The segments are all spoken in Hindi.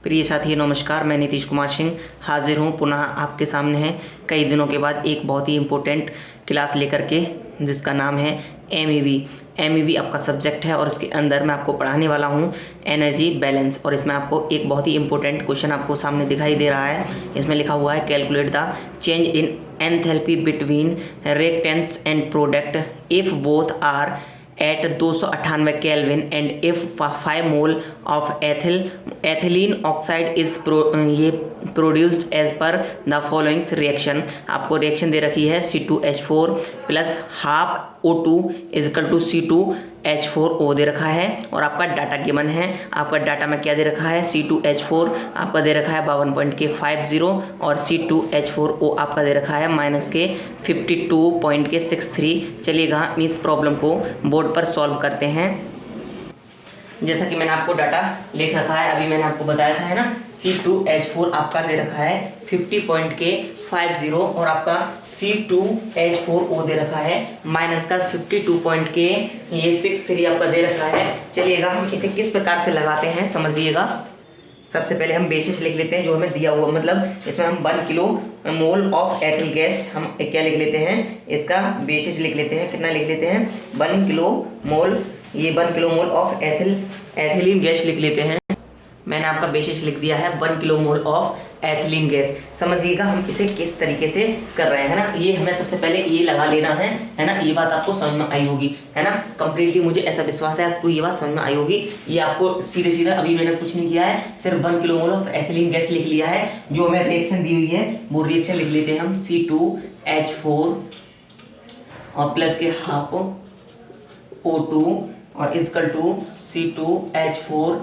प्रिय साथी नमस्कार, मैं नीतीश कुमार सिंह हाजिर हूँ पुनः आपके सामने है कई दिनों के बाद एक बहुत ही इम्पोर्टेंट क्लास लेकर के, जिसका नाम है एमईबी आपका सब्जेक्ट है और इसके अंदर मैं आपको पढ़ाने वाला हूँ एनर्जी बैलेंस। और इसमें आपको एक बहुत ही इंपॉर्टेंट क्वेश्चन आपको सामने दिखाई दे रहा है। इसमें लिखा हुआ है calculate the change in enthalpy between reactants and product if both are at 298 kelvin and if 5 mole of ethylene oxide is produced as per the following reaction. आपको रिएक्शन दे रखी है C2H4 plus half O2 is equal to C2H4O दे रखा है और आपका डाटा गिवन है। आपका डाटा में क्या दे रखा है, C2H4 आपका दे रखा है 52.50 और C2H4O आपका दे रखा है -52.63। चलिएगा इस प्रॉब्लम को बोर्ड पर सॉल्व करते हैं। जैसा कि मैंने आपको डाटा लिख रखा है, अभी मैंने आपको बताया था है ना, C2H4 आपका दे रखा है 50.50 और आपका C2H4O दे रखा है -52.63 आपका दे रखा है। चलिएगा हम इसे किस प्रकार से लगाते हैं समझिएगा। सबसे पहले हम बेसिस लिख लेते हैं जो हमें दिया हुआ, मतलब इसमें हम 1 kilo mole of ethyl gas हम क्या लिख लेते हैं, इसका बेसिस लिख लेते हैं। कितना लिख लेते हैं, 1 किलो मोल, ये 1 kilo mole of ethylene gas लिख लेते हैं। मैंने आपका बेसिस लिख दिया है 1 kilo mole of ethylene gas. समझिएगा हम इसे किस तरीके से कर रहे हैं ना। ये हमें सबसे पहले ये लगा लेना है ना। ये बात आपको समझ में आई होगी है ना, कंप्लीटली मुझे ऐसा विश्वास है आपको ये बात समझ में आई होगी। ये आपको सीधे सीधा अभी मैंने कुछ नहीं किया है, सिर्फ 1 kilo mole of ethylene gas लिख लिया है। जो हमें रिएक्शन दी हुई है वो रिएक्शन लिख लेते हैं हम C2H4 और प्लस के हाफ O2 और इजकल टू C2H4O।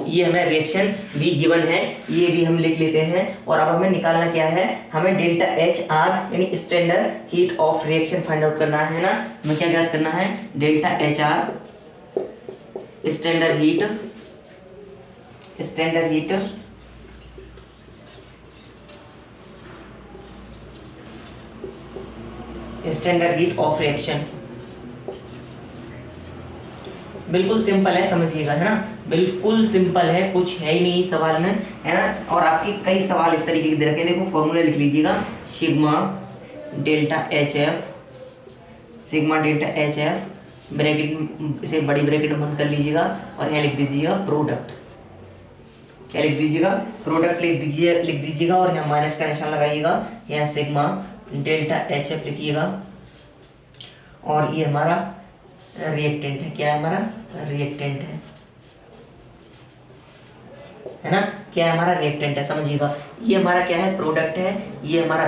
ये हमें रिएक्शन भी गिवन है, ये भी हम लिख लेते हैं। और अब हमें निकालना क्या है, हमें डेल्टा HR यानी standard heat of reaction find out करना है ना। हमें क्या ज्ञात करना है, delta HR standard heat of reaction. बिल्कुल सिंपल है, समझिएगा है ना, बिल्कुल सिंपल है, कुछ है ही नहीं सवाल में है ना। और आपके कई सवाल इस तरीके के दे रखे हैं, देखो फॉर्मूला लिख लीजिएगा, सिग्मा डेल्टा HF ब्रैकेट, इसे बड़ी ब्रैकेट में बंद कर लीजिएगा और यहाँ लिख दीजिएगा प्रोडक्ट। क्या लिख दीजिएगा, प्रोडक्ट लिख दीजिएगा और यहाँ माइनस का निशान लगाइएगा, यहाँ सिग्मा डेल्टा HF लिखिएगा। और ये हमारा रिएक्टेंट है, क्या है हमारा रिएक्टेंट है ना, क्या है हमारा रिएक्टेंट है। समझिएगा ये हमारा क्या है, प्रोडक्ट है, ये हमारा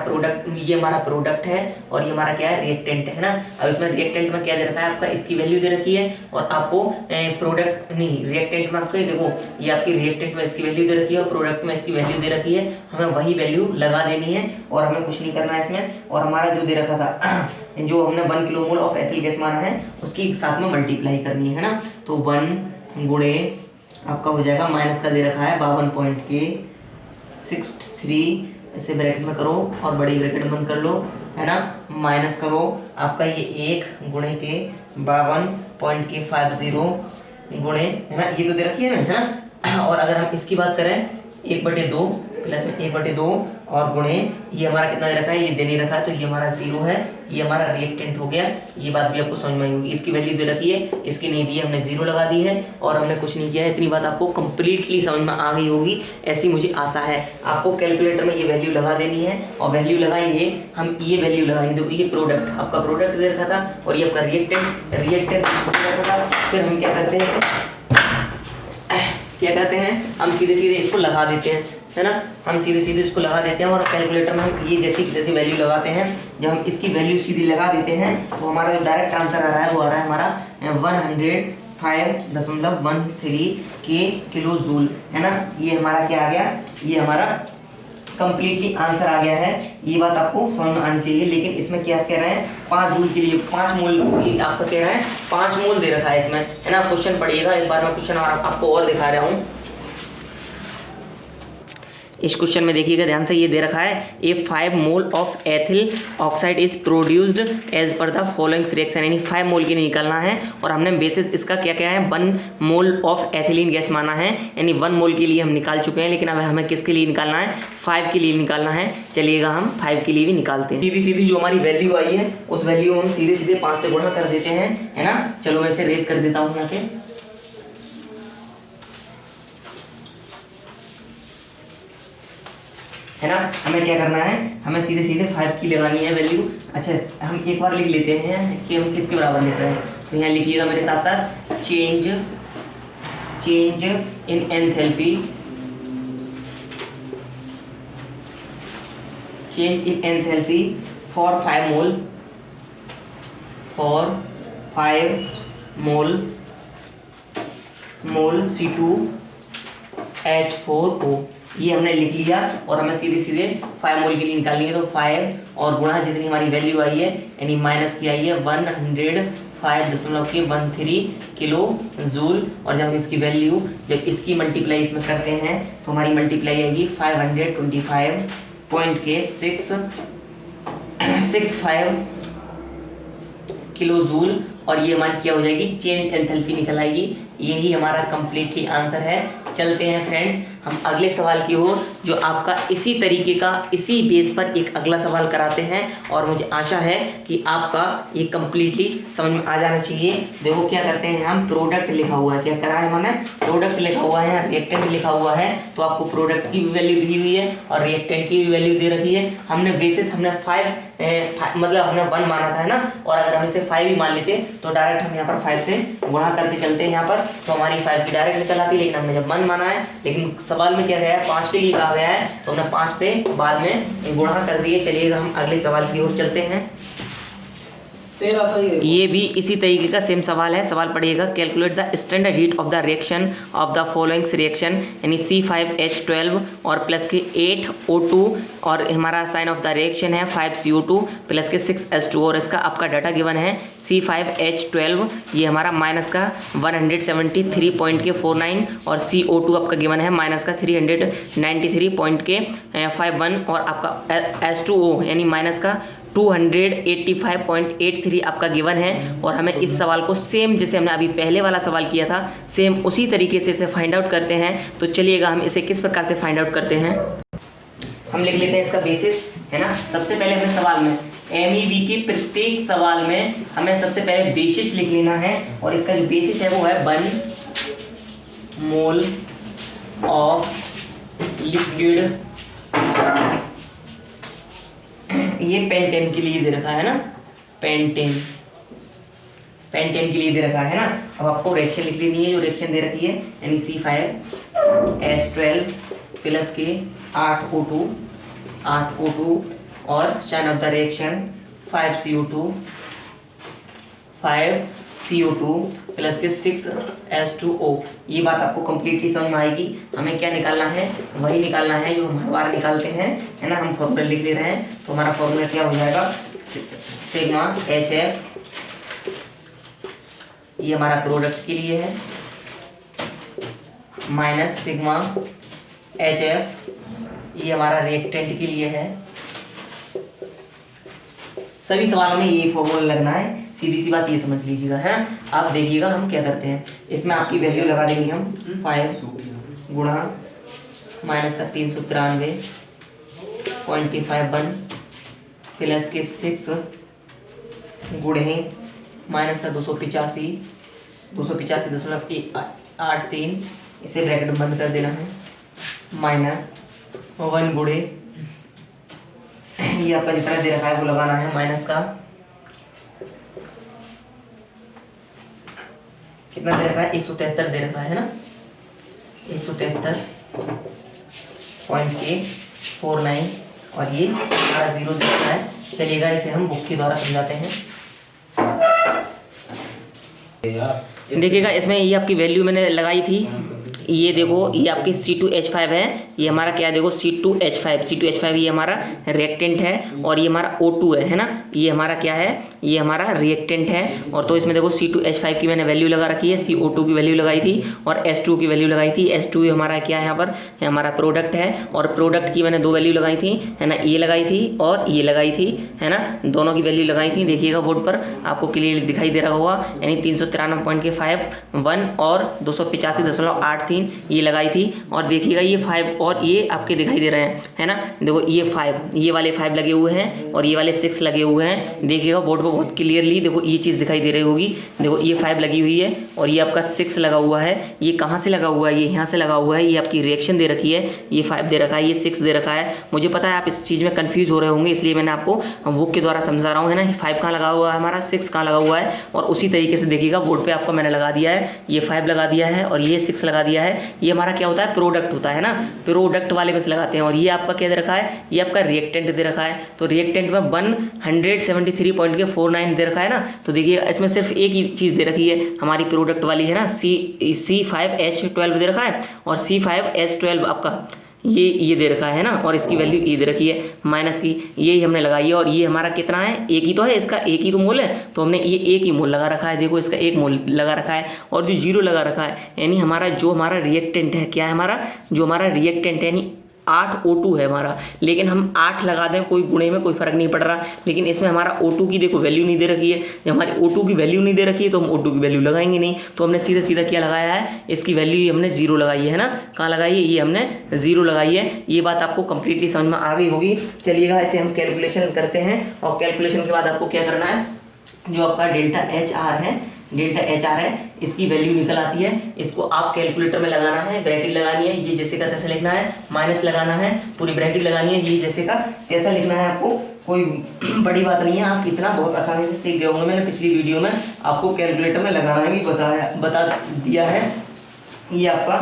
प्रोडक्ट है और ये हमारा क्या है, रिएक्टेंट है ना। अब इसमें रिएक्टेंट में क्या दे रखा है आपका, इसकी वैल्यू दे रखी है और आपको प्रोडक्ट नहीं, रिएक्टेंट में आपको देखो ये आपकी रिएक्टेंट में इसकी वैल्यू दे रखी है और प्रोडक्ट में इसकी वैल्यू दे रखी है। हमें वही वैल्यू लगा देनी है और हमें कुछ नहीं करना है इसमें। और हमारा जो दे रखा था, जो हमने 1 kilo mole of ethyl gas माना है उसकी साथ में मल्टीप्लाई करनी है ना। तो 1 गुणे आपका हो जाएगा, माइनस का दे रखा है 52.63, इसे ब्रैकेट में करो और बड़ी ब्रैकेट बंद कर लो है ना, माइनस करो आपका ये 1 गुणे के 52.50 गुणे है ना, ये तो दे रखी है ना। और अगर हम इसकी बात करें 1/2 प्लस में 1/2 और गुणे ये हमारा कितना दे रखा है, ये दे नहीं रखा है तो ये हमारा 0 है, ये हमारा रिएक्टेंट हो गया। ये बात भी आपको समझ में आई होगी। इसकी वैल्यू दे रखी है, इसकी नहीं दी है, हमने 0 लगा दी है और हमने कुछ नहीं किया है। इतनी बात आपको कंप्लीटली समझ में आ गई होगी, ऐसी मुझे आशा है। आपको कैलकुलेटर में ये वैल्यू लगा देनी है और वैल्यू लगाएंगे हम, ये वैल्यू लगाएंगे। तो ये प्रोडक्ट, आपका प्रोडक्ट दे रखा था और ये आपका रिएक्टेंट दे रखा था। फिर हम क्या करते हैं, हम सीधे इसको लगा देते हैं है ना, हम सीधे इसको लगा देते हैं। और कैलकुलेटर में हम ये जैसी वैल्यू लगाते हैं, जब हम इसकी वैल्यू सीधी लगा देते हैं तो हमारा जो डायरेक्ट आंसर आ रहा है वो आ रहा है हमारा 105.13 के किलो जूल है ना। ये हमारा क्या आ गया, ये हमारा कंप्लीटली आंसर आ गया है। ये बात आपको समझ में आनी चाहिए। लेकिन इसमें क्या कह रहे हैं, 5 जूल के लिए 5 मोल आपका कह रहा है, 5 मोल दे रखा है इसमें है ना। क्वेश्चन पढ़िएगा एक बार, मैं क्वेश्चन आपको और दिखा रहा हूँ। इस क्वेश्चन में देखिएगा ध्यान से, ये दे रखा है a 5 mole of ethyl oxide is produced as per the following reaction, यानी 5 मोल के लिए निकालना है और हमने बेसिस इसका क्या क्या है 1 मोल ऑफ एथिलीन गैस माना है, यानी 1 मोल के लिए हम निकाल चुके हैं, लेकिन अब हमें किसके लिए निकालना है 5 के लिए निकालना है। चलिएगा हम 5 के लिए भी निकालते हैं। सीधी सीधी जो हमारी वैल्यू आई है उस वैल्यू को हम सीधे सीधे 5 से गुणा कर देते हैं, है ना। चलो मैं इसे रेज कर देता हूँ यहाँ से, है ना। हमें क्या करना है, हमें सीधे सीधे 5 की लगानी है वैल्यू। अच्छा हम एक बार लिख लेते हैं कि हम किसके बराबर लिख रहे हैं, तो यहाँ लिखिएगा मेरे साथ साथ change in enthalpy, change in enthalpy for 5 mole C2H4O, ये हमने लिख लिया और हमें सीधे सीधे 5 मोल के लिए निकालनी है। तो 5 और गुणा जितनी हमारी वैल्यू आई है यानी माइनस की आई है 105.13 किलो जूल, और जब हम इसकी वैल्यू जब इसकी मल्टीप्लाई इसमें करते हैं तो हमारी मल्टीप्लाई आएगी 525.665 किलो जूल, और ये हमारी क्या हो जाएगी चेंज एंथैल्पी निकल आएगी। यही हमारा कंप्लीटली आंसर है। चलते हैं फ्रेंड्स हम अगले सवाल की ओर, जो आपका इसी तरीके का इसी बेस पर एक अगला सवाल कराते हैं, और मुझे आशा है कि आपका ये कंप्लीटली समझ में आ जाना चाहिए। देखो क्या करते हैं हम, प्रोडक्ट लिखा हुआ है, क्या करा है मैंने प्रोडक्ट लिखा हुआ है, रिएक्टेंट लिखा हुआ है, तो आपको प्रोडक्ट की भी वैल्यू दी हुई है और रिएक्टेंट की भी वैल्यू दे रखी है। हमने बेसिस हमने 5 मतलब हमने 1 माना था, है ना, और अगर हम इसे 5 ही मान लेते तो डायरेक्ट हम यहाँ पर 5 से गुणा करते चलते हैं यहाँ पर, तो हमारी 5 की डायरेक्ट निकल आती, लेकिन हमने जब 1 माना है, लेकिन सवाल में क्या गया है 5 के लिए कहा गया है, तो हमने 5 से बाद में गुणा कर दिए। चलिएगा हम अगले सवाल की ओर चलते हैं। ये भी इसी तरीके का सेम सवाल है। सवाल पढ़िएगा, calculate the standard heat of the reaction of the following reaction, यानी C5H12 और प्लस के 8O2, और हमारा साइन ऑफ द रिएक्शन है 5CO2 प्लस के 6H2, और इसका आपका डाटा गिवन है C5H12 ये हमारा माइनस का 173.49 और CO2 आपका गिवन है माइनस का 393.51 और आपका H2O यानी माइनस का 285.83 आपका गिवन है। और हमें इस सवाल को सेम जैसे हमने अभी पहले वाला सवाल किया था सेम उसी तरीके से इसे फाइंड आउट करते हैं। तो चलिएगा हम इसे किस प्रकार से फाइंड आउट करते हैं, हम लिख लेते हैं इसका बेसिस, है ना। सबसे पहले हमें सवाल में MEB के प्रत्येक सवाल में हमें सबसे पहले बेसिस लिख लेना है, और इसका जो बेसिस है वो है 1 मोल ऑफ लिक्विड, ये पेंटेन के लिए दे रखा है ना, पेंटेन के लिए दे रखा है ना। अब आपको रिएक्शन लिख लेनी है जो रिएक्शन दे रखी है, यानी C5H12 प्लस के 8O2 और sign of the reaction 5CO2 plus के 6H2O। ये बात आपको कंप्लीटली समझ में आएगी। हमें क्या निकालना है, वही निकालना है जो हम हर बार निकालते हैं, है ना। हम फॉर्मूला लिख ले रहे हैं, तो हमारा फॉर्मूला क्या हो जाएगा, सिग्मा HF, ये हमारा प्रोडक्ट के लिए है, माइनस सिग्मा HF ये हमारा रिएक्टेंट के लिए है। सभी सवालों में ये फॉर्मूला लगना है, सीधी सी बात ये समझ लीजिएगा, है। आप देखिएगा हम क्या करते हैं, इसमें आपकी वैल्यू लगा देंगे हम 5 गुणा माइनस का 393.51 प्लस के 6 गुणे माइनस का 285.83, इसे ब्रैकेट बंद कर देना है, माइनस 1 गुणे ये आपका जितना दे रखा है वो लगाना है, माइनस का कितना दे रखा है 173 दे रखा है ना, 173.49 और ये हमारा 0 दे रखा है। चलिएगा इसे हम बुक के द्वारा समझाते हैं। देखिएगा इसमें ये आपकी वैल्यू मैंने लगाई थी, ये देखो ये आपके C2H5 है, ये हमारा क्या है देखो C2H5 ये हमारा रिएक्टेंट है और ये हमारा O2 है ना, ये हमारा क्या है, ये हमारा रिएक्टेंट है। और तो इसमें देखो C2H5 की मैंने वैल्यू लगा रखी है, CO2 की वैल्यू लगाई थी और H2 की वैल्यू लगाई थी। H2 हमारा क्या है यहाँ पर, हमारा प्रोडक्ट है और प्रोडक्ट की मैंने 2 वैल्यू लगाई थी है ना, ये लगाई थी और ये लगाई थी है ना, दोनों की वैल्यू लगाई थी। देखिएगा बोर्ड पर आपको क्लियर दिखाई दे रहा होगा, यानी 393.51 और 285.83 ये लगाई थी। और देखिएगा ये 5 और ये आपके दिखाई दे रहे हैं है ना, देखो ये 5, ये वाले 5 लगे हुए हैं और ये वाले 6 लगे हुए हैं। देखिएगा बोर्ड पर बहुत क्लियरली देखो ये चीज़ दिखाई दे रही होगी, देखो ये 5 लगी हुई है और ये आपका 6 लगा हुआ है। ये कहाँ से लगा हुआ है, ये यहाँ से लगा हुआ है, ये आपकी रिएक्शन दे रखी है, ये 5 दे रखा है, ये 6 दे रखा है। मुझे पता है आप इस चीज़ में कंफ्यूज हो रहे होंगे, इसलिए मैंने आपको बुक के द्वारा समझा रहा हूँ है ना। 5 कहाँ लगा हुआ है हमारा, 6 कहाँ लगा हुआ है। और उसी तरीके से देखिएगा बोर्ड पे आपको मैंने लगा दिया है, ये 5 लगा दिया है और ये 6 लगा दिया है। ये हमारा क्या होता है, प्रोडक्ट होता है ना, प्रोडक्ट वाले में से लगाते हैं। और ये आपका क्या दे रखा है, ये आपका रिएक्टेंट दे रखा है। तो रिएक्टेंट में 173.49 दे रखा है ना। तो देखिए इसमें सिर्फ एक ही चीज़ दे रखी है, हमारी प्रोडक्ट वाली है ना, C5H12 दे रखा है और C5H12 आपका ये दे रखा है ना, और इसकी वैल्यू ये दे रखी है माइनस की, यही हमने लगाई है। और ये हमारा कितना है, एक ही तो है, इसका एक ही तो मोल है, तो हमने ये एक ही मोल लगा रखा है। देखो इसका एक मोल लगा रखा है और जो 0 लगा रखा है, यानी हमारा जो हमारा रिएक्टेंट है, क्या है हमारा जो हमारा रिएक्टेंट है, यानी 8O2 है हमारा। लेकिन हम 8 लगा दें कोई गुणे में कोई फर्क नहीं पड़ रहा, लेकिन इसमें हमारा O2 की देखो वैल्यू नहीं दे रखी है। जब हमारी O2 की वैल्यू नहीं दे रखी है तो हम O2 की वैल्यू लगाएंगे नहीं, तो हमने सीधा सीधा क्या लगाया है, इसकी वैल्यू हमने 0 लगाई है ना। कहाँ लगाई है, ये हमने 0 लगाई है। ये बात आपको कंप्लीटली समझ में आ गई होगी। चलिएगा इसे हम कैलकुलेशन करते हैं और कैलकुलेशन के बाद आपको क्या करना है, जो आपका डेल्टा एच आर है इसकी वैल्यू निकल आती है, इसको आप कैलकुलेटर में लगाना है, ब्रैकेट लगानी है, ये जैसे का तैसा लिखना है, माइनस लगाना है, पूरी ब्रैकेट लगानी है, ये जैसे का तैसा लिखना है। आपको कोई बड़ी बात नहीं है, आप इतना बहुत आसानी से सीख गए होंगे। मैंने पिछली वीडियो में आपको कैलकुलेटर में लगाना भी बता दिया है। ये आपका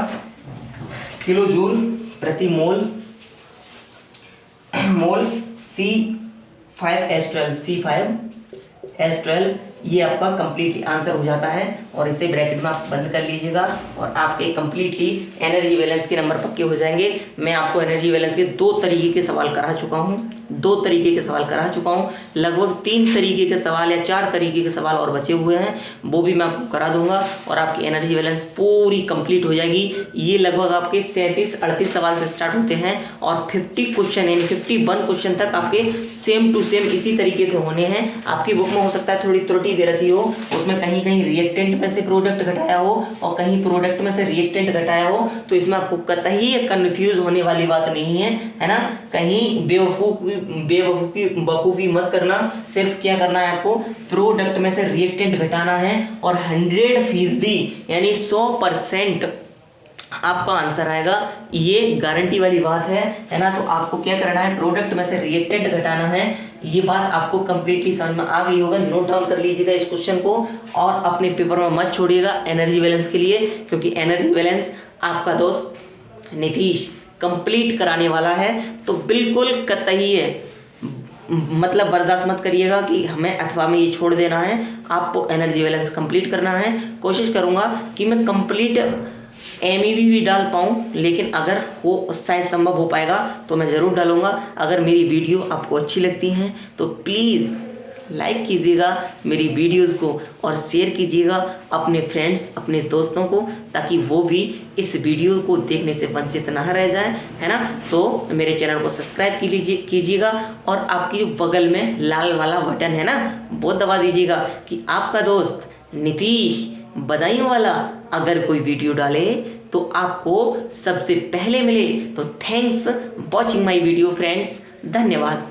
किलो जूल प्रति मोल C5H12 ये आपका कंप्लीटली आंसर हो जाता है। और इसे ब्रैकेट में आप बंद कर लीजिएगा और आपके कंप्लीटली एनर्जी बैलेंस के नंबर पक्के हो जाएंगे। मैं आपको एनर्जी बैलेंस के 2 तरीके के सवाल करा चुका हूँ, लगभग 3 तरीके के सवाल या 4 तरीके के सवाल और बचे हुए हैं, वो भी मैं आपको करा दूंगा और आपकी एनर्जी बैलेंस पूरी कंप्लीट हो जाएगी। ये लगभग आपके 37-38 सवाल से स्टार्ट होते हैं और 50 क्वेश्चन यानी 51 क्वेश्चन तक आपके सेम टू सेम इसी तरीके से होने हैं। आपकी बुक में हो सकता है थोड़ी त्रुटि दे रखी हो, उसमें कहीं कहीं रिएक्टेंट में से प्रोडक्ट घटाया हो और कहीं प्रोडक्ट में से रिएक्टेंट घटाया हो, तो इसमें आपको कतई कंफ्यूज होने वाली बात नहीं है ना। कहीं बेवकूफ़ी मत करना, सिर्फ क्या करना है आपको, प्रोडक्ट में से रिएक्टेंट घटाना है और 100% यानी 100% आपका आंसर आएगा। ये गारंटी वाली बात है ना। तो आपको क्या करना है, प्रोडक्ट में से रिएक्टेंट घटाना है। ये बात आपको कंप्लीटली समझ में आ गई होगा। नोट डाउन कर लीजिएगा इस क्वेश्चन को और अपने पेपर में मत छोड़िएगा एनर्जी बैलेंस के लिए, क्योंकि एनर्जी बैलेंस आपका दोस्त नीतीश कंप्लीट कराने वाला है। तो बिल्कुल कतई है, मतलब बर्दाश्त मत करिएगा कि हमें अथवा में ये छोड़ देना है, आपको एनर्जी बैलेंस कंप्लीट करना है। कोशिश करूँगा कि मैं कंप्लीट MEB भी डाल पाऊँ, लेकिन अगर वो शायद संभव हो पाएगा तो मैं ज़रूर डालूँगा। अगर मेरी वीडियो आपको अच्छी लगती हैं तो प्लीज़ लाइक कीजिएगा मेरी वीडियोस को और शेयर कीजिएगा अपने फ्रेंड्स, अपने दोस्तों को, ताकि वो भी इस वीडियो को देखने से वंचित ना रह जाए, है ना। तो मेरे चैनल को सब्सक्राइब कीजिएगा और आपकी जो बगल में लाल वाला बटन है ना, वो दबा दीजिएगा कि आपका दोस्त नीतीश बधाइयों वाला अगर कोई वीडियो डाले तो आपको सबसे पहले मिले। तो thanks watching my video friends, धन्यवाद।